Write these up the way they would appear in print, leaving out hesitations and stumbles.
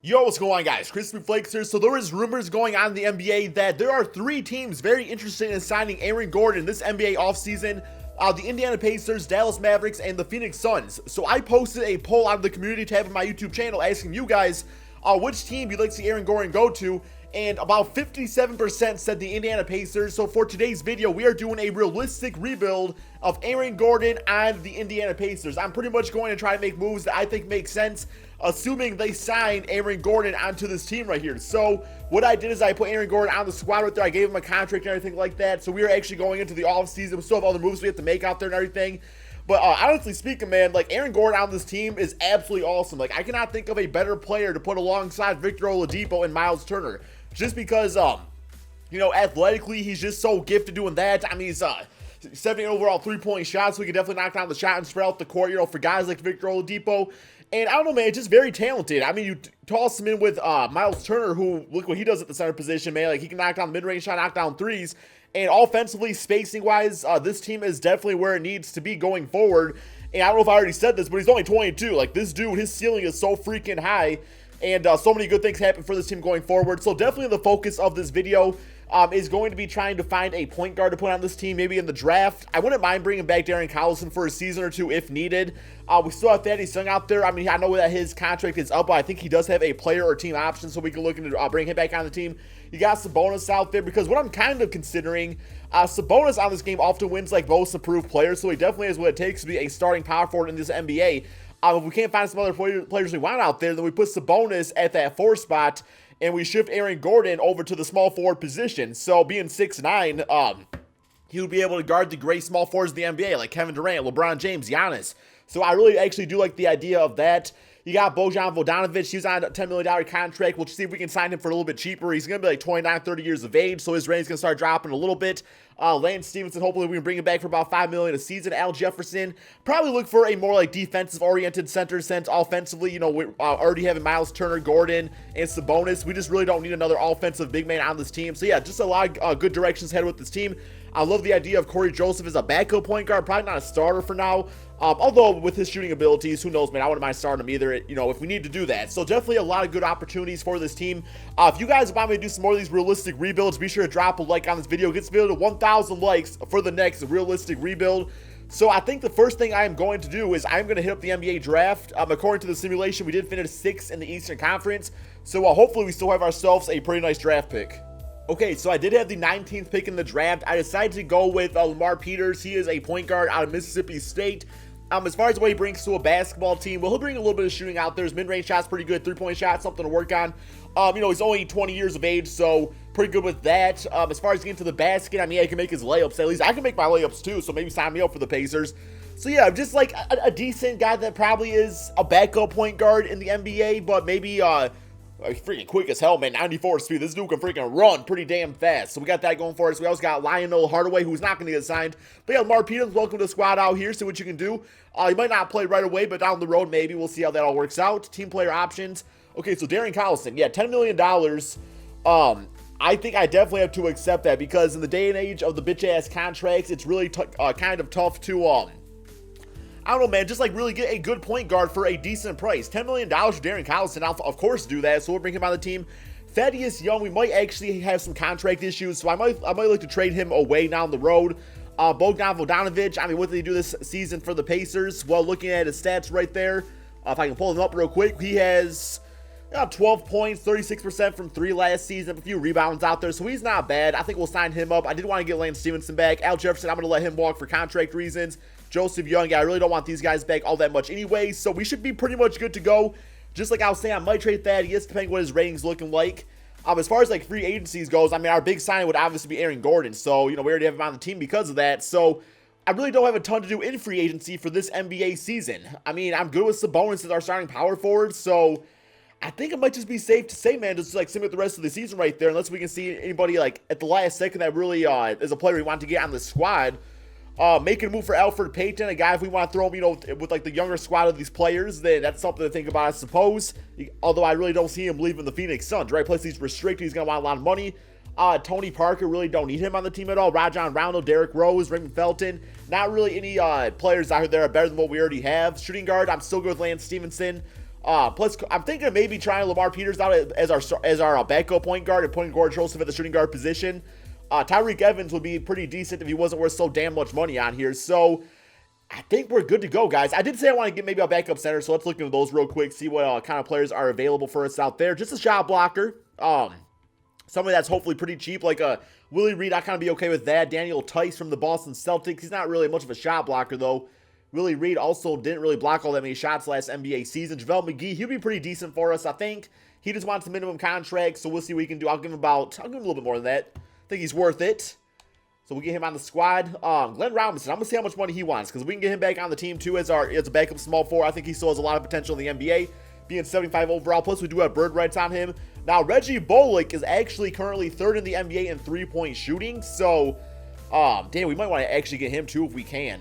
Yo, what's going on, guys? Crispy Flakes here. So there is rumors going on in the NBA that there are three teams very interested in signing Aaron Gordon this NBA offseason. The Indiana Pacers, Dallas Mavericks, and the Phoenix Suns. So I posted a poll on the community tab of my YouTube channel asking you guys which team you'd like to see Aaron Gordon go to. And about 57% said the Indiana Pacers. So for today's video, we are doing a realistic rebuild of Aaron Gordon and the Indiana Pacers. I'm pretty much going to try to make moves that I think make sense, assuming they sign Aaron Gordon onto this team right here. So what I did is I put Aaron Gordon on the squad right there. I gave him a contract and everything like that. So we are actually going into the offseason. We still have all the moves we have to make out there and everything. But honestly speaking, man, like Aaron Gordon on this team is absolutely awesome. Like I cannot think of a better player to put alongside Victor Oladipo and Myles Turner. Just because, athletically, he's just so gifted doing that. I mean, he's 70 overall three-point shots, so he can definitely knock down the shot and spread out the court, for guys like Victor Oladipo. And I don't know, man, just very talented. I mean, you toss him in with Myles Turner, who, look what he does at the center position, man. Like, he can knock down mid-range shot, knock down threes. And offensively, spacing-wise, this team is definitely where it needs to be going forward. And I don't know if I already said this, but he's only 22. Like, this dude, his ceiling is so freaking high. And so many good things happen for this team going forward. So definitely the focus of this video is going to be trying to find a point guard to put on this team, maybe in the draft. I wouldn't mind bringing back Darren Collison for a season or two if needed. We still have Thaddeus Young out there. I mean, I know that his contract is up, but I think he does have a player or team option, so we can look into bring him back on the team. You got Sabonis out there, because what I'm kind of considering, Sabonis on this game often wins like most improved players, so he definitely has what it takes to be a starting power forward in this NBA. If we can't find some other players we want out there, then we put Sabonis at that 4 spot, and we shift Aaron Gordon over to the small forward position. So being 6'9", he would be able to guard the great small forwards of the NBA, like Kevin Durant, LeBron James, Giannis. So I really actually do like the idea of that. You got Bojan Bogdanovic. He was on a $10 million contract. We'll see if we can sign him for a little bit cheaper. He's going to be like 29, 30 years of age, so his rate's going to start dropping a little bit. Lance Stevenson, hopefully we can bring him back for about $5 million a season. Al Jefferson, probably look for a more like defensive-oriented center since offensively, we already having Myles Turner, Gordon, and Sabonis. We just really don't need another offensive big man on this team. So yeah, just a lot of good directions headed with this team. I love the idea of Corey Joseph as a backup point guard, probably not a starter for now. Although with his shooting abilities, who knows, man, I wouldn't mind starting him either, if we need to do that. So definitely a lot of good opportunities for this team. If you guys want me to do some more of these realistic rebuilds, be sure to drop a like on this video. Get this video to 1,000 likes for the next realistic rebuild. So I think the first thing I am going to do is I'm going to hit up the NBA draft. According to the simulation, we did finish 6th in the Eastern Conference. So hopefully we still have ourselves a pretty nice draft pick. Okay, so I did have the 19th pick in the draft. I decided to go with Lamar Peters. He is a point guard out of Mississippi State. As far as what he brings to a basketball team, well, he'll bring a little bit of shooting out there. His mid-range shot's pretty good. Three-point shot, something to work on. He's only 20 years of age, so pretty good with that. As far as getting to the basket, I mean, he can make his layups. At least I can make my layups too, so maybe sign me up for the Pacers. So yeah, just like a decent guy that probably is a backup point guard in the NBA, but maybe freaking quick as hell, man. 94 speed. This dude can freaking run pretty damn fast. So we got that going for us. We also got Lionel Hardaway, who's not going to get signed. But yeah, Lamar Peters, welcome to the squad out here. See what you can do. You might not play right away, but down the road, maybe. We'll see how that all works out. Team player options. Okay, so Darren Collison. Yeah, $10 million. I think I definitely have to accept that because in the day and age of the bitch-ass contracts, it's really kind of tough to, I don't know, man, just like really get a good point guard for a decent price. $10 million for Darren Collison, I'll of course do that, so we'll bring him on the team. Thaddeus Young, we might actually have some contract issues, so I might like to trade him away down the road. Bogdan Bogdanovic, I mean, what did he do this season for the Pacers? Well, looking at his stats right there, if I can pull him up real quick, he has 12 points, 36% from 3 last season, a few rebounds out there, so he's not bad. I think we'll sign him up. I did want to get Lance Stevenson back. Al Jefferson, I'm going to let him walk for contract reasons. Joseph Young, yeah, I really don't want these guys back all that much anyway, so we should be pretty much good to go. Just like I was saying, I might trade Thaddeus, depending what his rating's looking like. As far as like free agencies goes, I mean, our big signing would obviously be Aaron Gordon, so, we already have him on the team because of that, so I really don't have a ton to do in free agency for this NBA season. I mean, I'm good with Sabonis as our starting power forward, so I think it might just be safe to say, man, just like simulate the rest of the season right there, unless we can see anybody like at the last second that really is a player we want to get on the squad. Making a move for Elfrid Payton, a guy if we want to throw him, with like the younger squad of these players, then that's something to think about, I suppose. Although I really don't see him leaving the Phoenix Suns, right? Plus he's restricted, he's going to want a lot of money. Tony Parker, really don't need him on the team at all. Rajon Rondo, Derrick Rose, Raymond Felton, not really any players out there that are better than what we already have. Shooting guard, I'm still good with Lance Stevenson. Plus, I'm thinking of maybe trying Lamar Peters out as our backup point guard and putting Gordon Joseph at the shooting guard position. Tyreek Evans would be pretty decent if he wasn't worth so damn much money on here. So I think we're good to go, guys. I did say I want to get maybe a backup center, so let's look into those real quick, see what kind of players are available for us out there. Just a shot blocker. Somebody that's hopefully pretty cheap, like a Willie Reed. I kind of be okay with that. Daniel Tice from the Boston Celtics. He's not really much of a shot blocker, though. Willie Reed also didn't really block all that many shots last NBA season. JaVale McGee, he'll be pretty decent for us, I think. He just wants a minimum contract, so we'll see what he can do. I'll give him a little bit more than that. I think he's worth it. So we'll get him on the squad. Glenn Robinson, I'm going to see how much money he wants, because we can get him back on the team, too, as a backup small forward. I think he still has a lot of potential in the NBA, being 75 overall. Plus, we do have bird rights on him. Now, Reggie Bullock is actually currently third in the NBA in three-point shooting, so, damn, we might want to actually get him, too, if we can.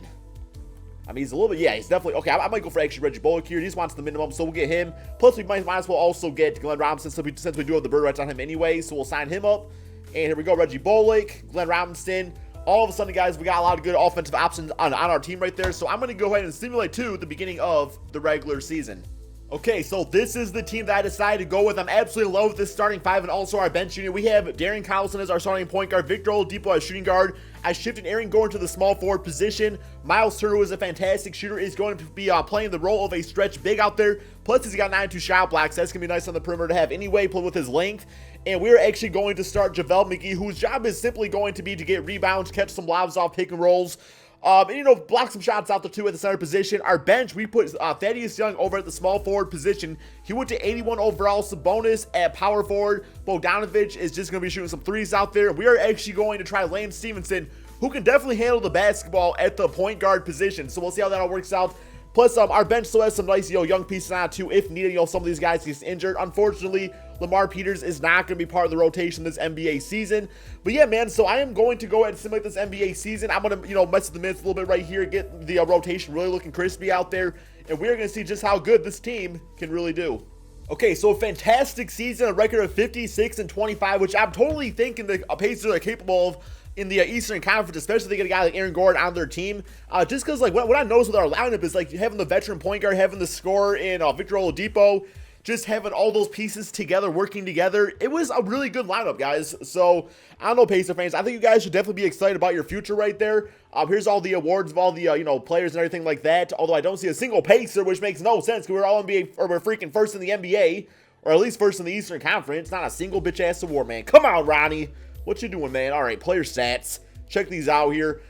I mean, he's a little bit, yeah, he's definitely, okay, I might go for actually Reggie Bullock here. He just wants the minimum, so we'll get him. Plus, we might as well also get Glenn Robinson, since we do have the bird rights on him anyway, so we'll sign him up. And here we go, Reggie Bullock, Glenn Robinson. All of a sudden, guys, we got a lot of good offensive options on our team right there, so I'm going to go ahead and simulate to the beginning of the regular season. Okay, so this is the team that I decided to go with. I'm absolutely in love with this starting five and also our bench unit. We have Darren Collison as our starting point guard, Victor Oladipo as shooting guard. I shifted Aaron Gordon to the small forward position. Myles Turner, who is a fantastic shooter, is going to be playing the role of a stretch big out there. Plus, he's got 92 shot blocks. That's going to be nice on the perimeter to have anyway, play with his length. And we're actually going to start JaVale McGee, whose job is simply going to be to get rebounds, catch some lobs off pick and rolls. And, block some shots out there, too, at the center position. Our bench, we put Thaddeus Young over at the small forward position. He went to 81 overall. Sabonis at power forward. Bogdanovich is just going to be shooting some threes out there. We are actually going to try Lance Stevenson, who can definitely handle the basketball at the point guard position. So we'll see how that all works out. Plus, our bench still has some nice, young pieces on it, too, if needed. Some of these guys get injured. Unfortunately, Lamar Peters is not going to be part of the rotation this NBA season. But yeah, man, so I am going to go ahead and simulate this NBA season. I'm going to, mess with the minutes a little bit right here, get the rotation really looking crispy out there. And we're going to see just how good this team can really do. Okay, so a fantastic season, a record of 56-25, which I'm totally thinking the Pacers are capable of in the Eastern Conference, especially if they get a guy like Aaron Gordon on their team. Just because, what I noticed with our lineup is, having the veteran point guard, having the scorer in Victor Oladipo, just having all those pieces together, working together. It was a really good lineup, guys. So, I don't know, Pacer fans. I think you guys should definitely be excited about your future right there. Here's all the awards of all the, players and everything like that. Although I don't see a single Pacer, which makes no sense because we're all NBA, or we're freaking first in the NBA, or at least first in the Eastern Conference. Not a single bitch-ass award, man. Come on, Ronnie. What you doing, man? All right, player stats. Check these out here.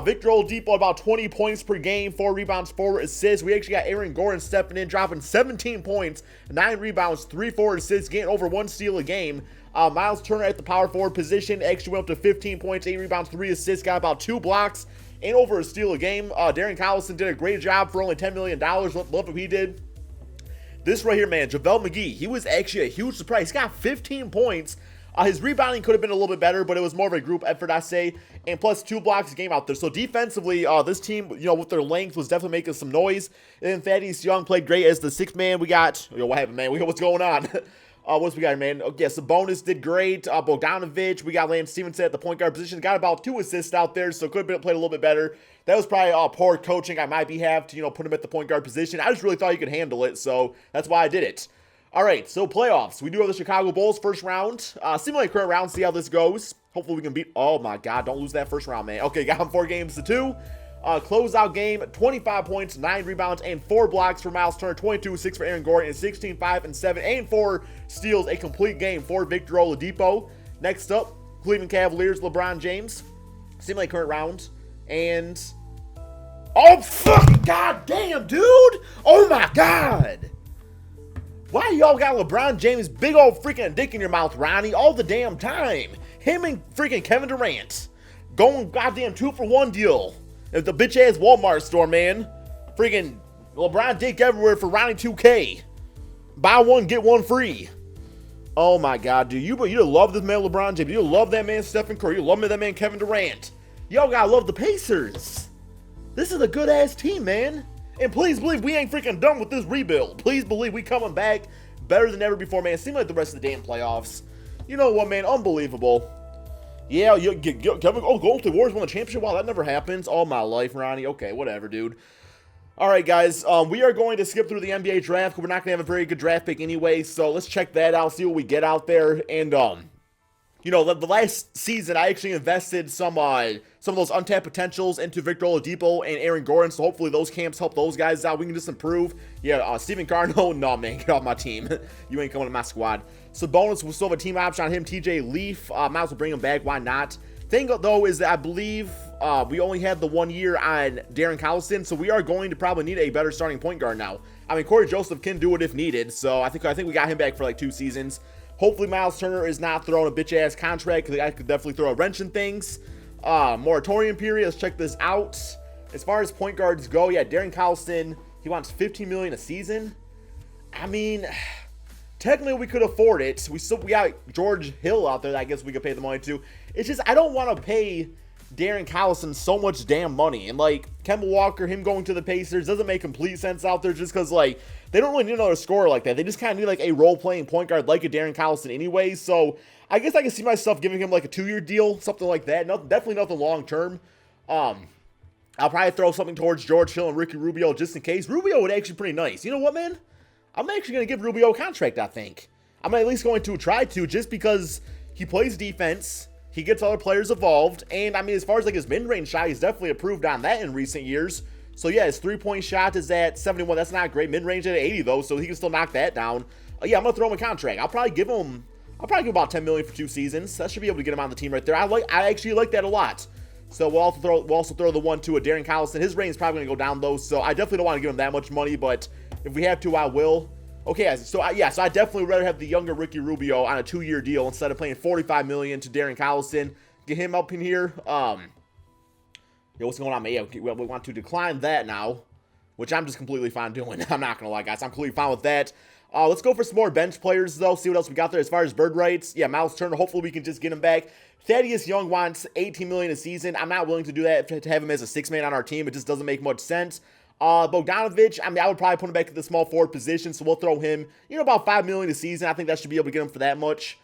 Victor Oladipo, about 20 points per game, 4 rebounds, 4 assists. We actually got Aaron Gordon stepping in, dropping 17 points, 9 rebounds, 3 forward assists, getting over 1 steal a game. Myles Turner at the power forward position actually went up to 15 points, 8 rebounds, 3 assists, got about 2 blocks, and over a steal a game. Darren Collison did a great job for only $10 million. Love what he did. This right here, man, JaVale McGee, he was actually a huge surprise. He got 15 points. His rebounding could have been a little bit better, but it was more of a group effort, I say. And plus 2 blocks a game out there. So defensively, this team, with their length, was definitely making some noise. And then Thaddeus Young played great as the 6th man. We got, what happened, man? What's going on? What's we got, man? Okay, Sabonis did great. Bogdanovich, we got Lance Stevenson at the point guard position. Got about 2 assists out there, so could have played a little bit better. That was probably poor coaching. I might have to, put him at the point guard position. I just really thought he could handle it, so that's why I did it. All right, so playoffs. We do have the Chicago Bulls first round. Simulate current round, see how this goes. Hopefully we can beat, oh my God, don't lose that first round, man. Okay, got him 4-2. Closeout game, 25 points, 9 rebounds, and 4 blocks for Myles Turner, 22-6 for Aaron Gordon, and 16-5-7, and 4 steals, a complete game for Victor Oladipo. Next up, Cleveland Cavaliers, LeBron James. Simulate current round, and, oh fucking goddamn, dude! Oh my God! Why y'all got LeBron James' big old freaking dick in your mouth, Ronnie, all the damn time? Him and freaking Kevin Durant going goddamn 2-for-1 deal at the bitch-ass Walmart store, man. Freaking LeBron dick everywhere for Ronnie 2K. Buy one, get one free. Oh my God, dude. You love this man, LeBron James. You love that man, Stephen Curry. You love that man, Kevin Durant. Y'all gotta love the Pacers. This is a good-ass team, man. And please believe we ain't freaking done with this rebuild. Please believe we coming back better than ever before, man. Seems like the rest of the damn playoffs. You know what, man? Unbelievable. Yeah, Kevin, Golden State Warriors won the championship. Wow, that never happens. All my life, Ronnie. Okay, whatever, dude. All right, guys, we are going to skip through the NBA draft. We're not going to have a very good draft pick anyway, so let's check that out, see what we get out there. And, you know, the last season, I actually invested some of those untapped potentials into Victor Oladipo and Aaron Gordon, so hopefully those camps help those guys out. We can just improve. Yeah, Stephen Carno, no, man, get off my team. You ain't coming to my squad. Sabonis, we'll still have a team option on him. TJ Leaf, might as well bring him back. Why not? Thing, though, is that I believe we only had the 1 year on Darren Collison, so we are going to probably need a better starting point guard now. I mean, Corey Joseph can do it if needed, so I think we got him back for like 2 seasons. Hopefully, Myles Turner is not throwing a bitch-ass contract, because I could definitely throw a wrench in things. Moratorium period, let's check this out. As far as point guards go, yeah, Darren Collison, he wants $15 million a season. I mean, technically we could afford it. We got George Hill out there that I guess we could pay the money to. It's just, I don't want to pay Darren Collison so much damn money. And, like, Kemba Walker, him going to the Pacers, doesn't make complete sense out there just because, like, they don't really need another scorer like that. They just kind of need, like, a role-playing point guard like a Darren Collison anyway. So, I guess I can see myself giving him, like, a 2-year deal, something like that. Definitely nothing long-term. I'll probably throw something towards George Hill and Ricky Rubio just in case. Rubio would actually be pretty nice. You know what, man? I'm actually going to give Rubio a contract, I think. I'm at least going to try to, just because he plays defense. He gets other players involved, and I mean, as far as like his mid-range shot, he's definitely improved on that in recent years. So yeah, his 3-point shot is at 71. That's not great. Mid-range at 80 though, so he can still knock that down. Yeah, I'm gonna throw him a contract. I'll probably give him about $10 million for 2 seasons. That should be able to get him on the team right there. I actually like that a lot. So we'll also throw the one to a Darren Collison. His range is probably gonna go down though, so I definitely don't want to give him that much money, but if we have to, I will. Okay, so I definitely would rather have the younger Ricky Rubio on a 2-year deal instead of paying $45 million to Darren Collison. Get him up in here. Yo, what's going on, man? Yeah, we want to decline that now, which I'm just completely fine doing. I'm not gonna lie, guys. I'm completely fine with that. Let's go for some more bench players, though. See what else we got there as far as bird rights. Yeah, Myles Turner. Hopefully, we can just get him back. Thaddeus Young wants $18 million a season. I'm not willing to do that to have him as a 6-man on our team. It just doesn't make much sense. Bogdanovich, I mean, I would probably put him back at the small forward position, so we'll throw him, you know, about $5 million a season. I think that should be able to get him for that much.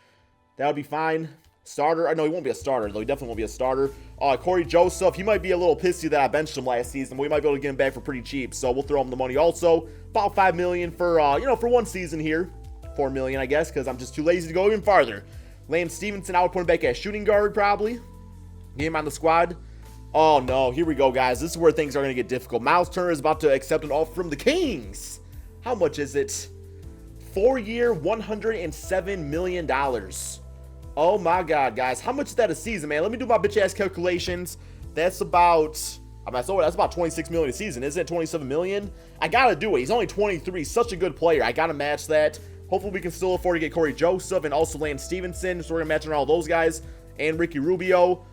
That would be fine. Starter, no, he won't be a starter, though. He definitely won't be a starter. Corey Joseph, he might be a little pissy that I benched him last season, but we might be able to get him back for pretty cheap, so we'll throw him the money also. About $5 million for, you know, for 1 season here. $4 million, I guess, because I'm just too lazy to go even farther. Lance Stevenson, I would put him back as shooting guard, probably. Get him on the squad. Oh, no, here we go, guys. This is where things are going to get difficult. Myles Turner is about to accept an offer from the Kings. How much is it? 4-year, $107 million. Oh, my God, guys. How much is that a season, man? Let me do my bitch-ass calculations. That's about... that's about $26 million a season. Isn't it $27 million? I got to do it. He's only 23. Such a good player. I got to match that. Hopefully, we can still afford to get Corey Joseph and also Lance Stevenson. So, we're going to match around all those guys. And Ricky Rubio.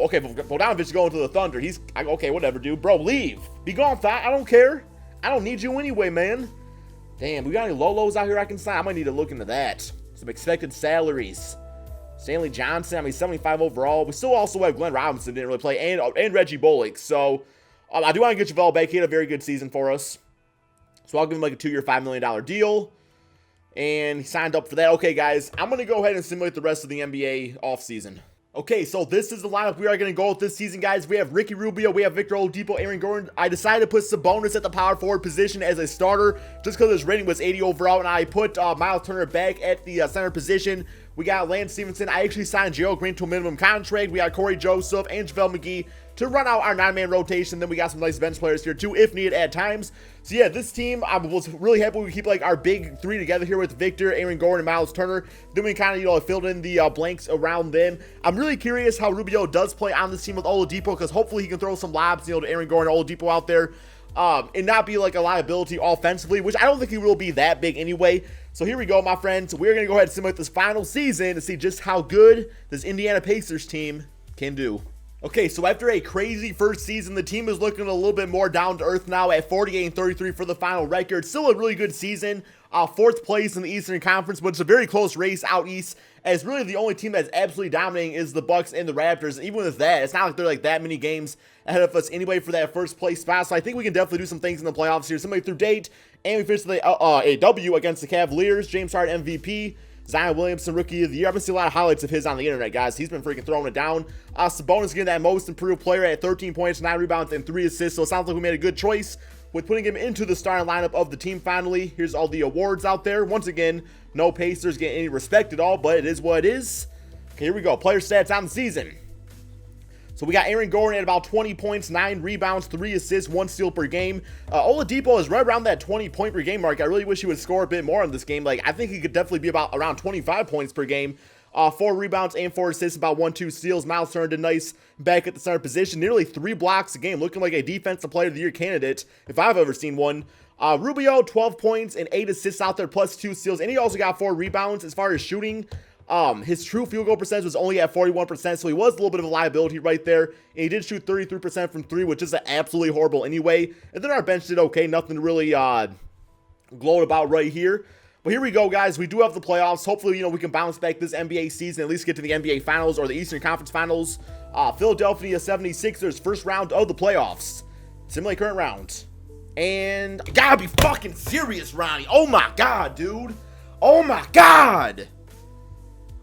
Okay, Bogdanovich is going to the Thunder. Okay, whatever, dude. Bro, leave. Be gone, Thot. I don't care. I don't need you anyway, man. Damn, we got any Lolos out here I can sign? I might need to look into that. Some expected salaries. Stanley Johnson, I mean, 75 overall. We still also have Glenn Robinson, didn't really play, and Reggie Bullock. So, I do want to get JaVale back. He had a very good season for us. So, I'll give him like a 2-year, $5 million deal. And he signed up for that. Okay, guys, I'm going to go ahead and simulate the rest of the NBA offseason. Okay, so this is the lineup we are going to go with this season, guys. We have Ricky Rubio, we have Victor Oladipo, Aaron Gordon. I decided to put Sabonis at the power forward position as a starter just because his rating was 80 overall, and I put Myles Turner back at the center position. We got Lance Stevenson. I actually signed Gerald Green to a minimum contract. We got Corey Joseph and JaVale McGee to run out our 9-man rotation. Then we got some nice bench players here too, if needed at times. So yeah, this team, I was really happy we keep like our big 3 together here with Victor, Aaron Gordon, and Myles Turner. Then we kind of, you know, filled in the blanks around them. I'm really curious how Rubio does play on this team with Oladipo, because hopefully he can throw some lobs, you know, to Aaron Gordon and Oladipo out there. And not be like a liability offensively, which I don't think he will be that big anyway. So here we go, my friends. We're going to go ahead and simulate this final season to see just how good this Indiana Pacers team can do. Okay, so after a crazy first season, the team is looking a little bit more down to earth now at 48-33 for the final record. Still a really good season. 4th place in the Eastern Conference, but it's a very close race out east, as really the only team that's absolutely dominating is the Bucks and the Raptors. And even with that, it's not like they're like that many games ahead of us anyway for that first place spot. So I think we can definitely do some things in the playoffs here. Somebody through date, and we finished with a W against the Cavaliers. James Harden MVP. Zion Williamson, Rookie of the Year. I've been seeing a lot of highlights of his on the internet, guys. He's been freaking throwing it down. Sabonis getting that most improved player at 13 points, 9 rebounds, and 3 assists. So it sounds like we made a good choice with putting him into the starting lineup of the team finally. Here's all the awards out there. Once again, no Pacers getting any respect at all, but it is what it is. Okay, here we go. Player stats on the season. So we got Aaron Gordon at about 20 points, 9 rebounds, 3 assists, 1 steal per game. Oladipo is right around that 20 point per game mark. I really wish he would score a bit more in this game. Like, I think he could definitely be around 25 points per game. 4 rebounds and 4 assists, about 1-2 steals. Myles turned in nice back at the center position. Nearly 3 blocks a game, looking like a defensive player of the year candidate, if I've ever seen one. Rubio, 12 points and 8 assists out there, plus 2 steals. And he also got 4 rebounds. As far as shooting, his true field goal percentage was only at 41%, so he was a little bit of a liability right there. And he did shoot 33% from 3, which is absolutely horrible anyway. And then our bench did okay, nothing to really gloat about right here. But here we go, guys. We do have the playoffs. Hopefully, we can bounce back this NBA season, at least get to the NBA Finals or the Eastern Conference Finals. Philadelphia 76ers, first round of the playoffs. Simulate current round. And I gotta be fucking serious, Ronnie. Oh my God, dude. Oh my God.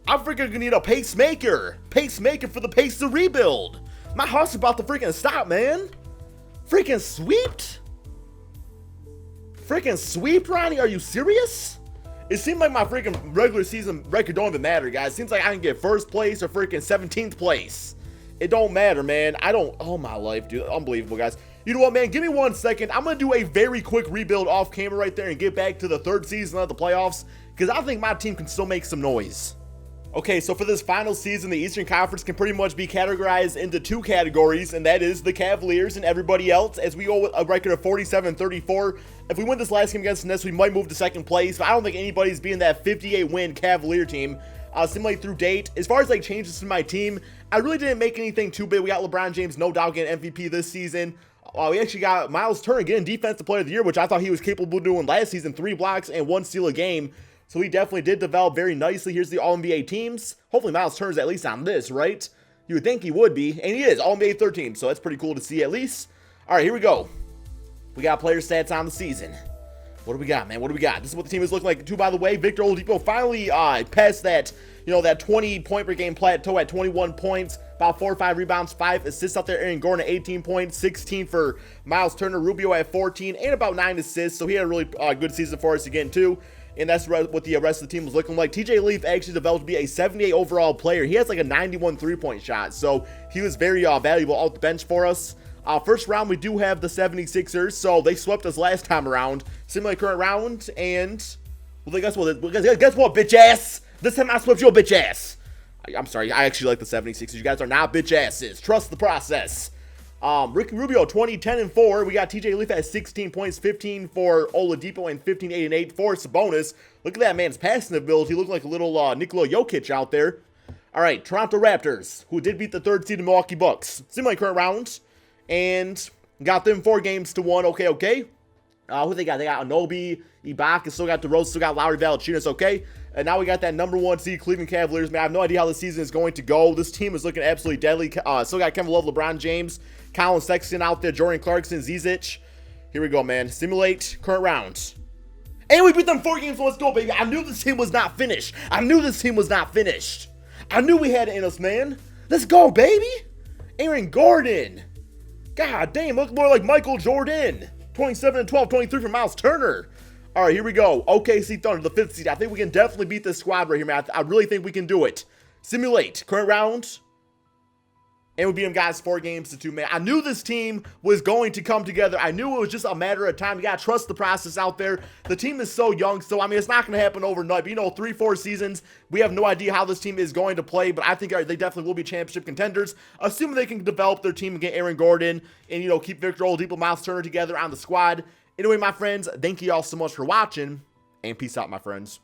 I'm freaking gonna need a pacemaker. Pacemaker for the pace to rebuild. My heart's about to freaking stop, man. Freaking swept? Freaking sweep, Ronnie? Are you serious? It seemed like my freaking regular season record don't even matter, guys. It seems like I can get first place or freaking 17th place. It don't matter, man. Oh my life, dude. Unbelievable, guys. You know what, man? Give me 1 second. I'm going to do a very quick rebuild off camera right there and get back to the 3rd season of the playoffs, because I think my team can still make some noise. Okay, so for this final season, the Eastern Conference can pretty much be categorized into 2 categories, and that is the Cavaliers and everybody else, as we go with a record of 47-34. If we win this last game against the Nets, we might move to 2nd place, but I don't think anybody's being that 58-win Cavalier team. Simulate through date. As far as like changes to my team, I really didn't make anything too big. We got LeBron James, no doubt, getting MVP this season. We actually got Myles Turner getting Defensive Player of the Year, which I thought he was capable of doing last season, 3 blocks and 1 steal a game. So he definitely did develop very nicely. Here's the All-NBA teams. Hopefully Myles Turner's at least on this, right? You would think he would be, and he is. All-NBA 3rd team, so that's pretty cool to see at least. All right, here we go. We got player stats on the season. What do we got, man? What do we got? This is what the team is looking like, too, by the way. Victor Oladipo finally passed that, that 20-point per game plateau at 21 points, about 4 or 5 rebounds, 5 assists out there. Aaron Gordon at 18 points, 16 for Myles Turner. Rubio at 14, and about 9 assists. So he had a really good season for us again, too. And that's what the rest of the team was looking like. TJ Leaf actually developed to be a 78 overall player. He has like a 91 3-point shot. So he was very valuable off the bench for us. First round, we do have the 76ers. So they swept us last time around. Simulate current round. And, well, guess what, bitch ass? This time I swept your bitch ass. I'm sorry. I actually like the 76ers. You guys are not bitch asses. Trust the process. Ricky Rubio, 20, 10, and 4. We got TJ Leaf at 16 points, 15 for Oladipo, and 15, 8, and 8 for Sabonis. Look at that man's passing ability. He looked like a little Nikola Jokic out there. All right, Toronto Raptors, who did beat the 3rd seed Milwaukee Bucks. Simulate current round, and got them 4 games to 1. Okay. Who they got? They got Anunoby, Ibaka, still got DeRozan, still got Lowry, Valanciunas. Okay. And now we got that number 1 seed Cleveland Cavaliers. Man, I have no idea how the season is going to go. This team is looking absolutely deadly. Still got Kevin Love, LeBron James, Colin Sexton out there, Jordan Clarkson, Zizic. Here we go, man. Simulate current round. And we beat them 4 games, so let's go, baby. I knew this team was not finished. I knew we had it in us, man. Let's go, baby. Aaron Gordon. God damn, look more like Michael Jordan. 27 and 12, 23 for Myles Turner. All right, here we go. OKC Thunder, the 5th seed. I think we can definitely beat this squad right here, man. I really think we can do it. Simulate current round. And we beat them, guys, 4 games to 2, man. I knew this team was going to come together. I knew it was just a matter of time. You got to trust the process out there. The team is so young, so, I mean, it's not going to happen overnight. But, 3-4 seasons, we have no idea how this team is going to play. But I think they definitely will be championship contenders, assuming they can develop their team and get Aaron Gordon and, keep Victor Oladipo, Myles Turner together on the squad. Anyway, my friends, thank you all so much for watching, and peace out, my friends.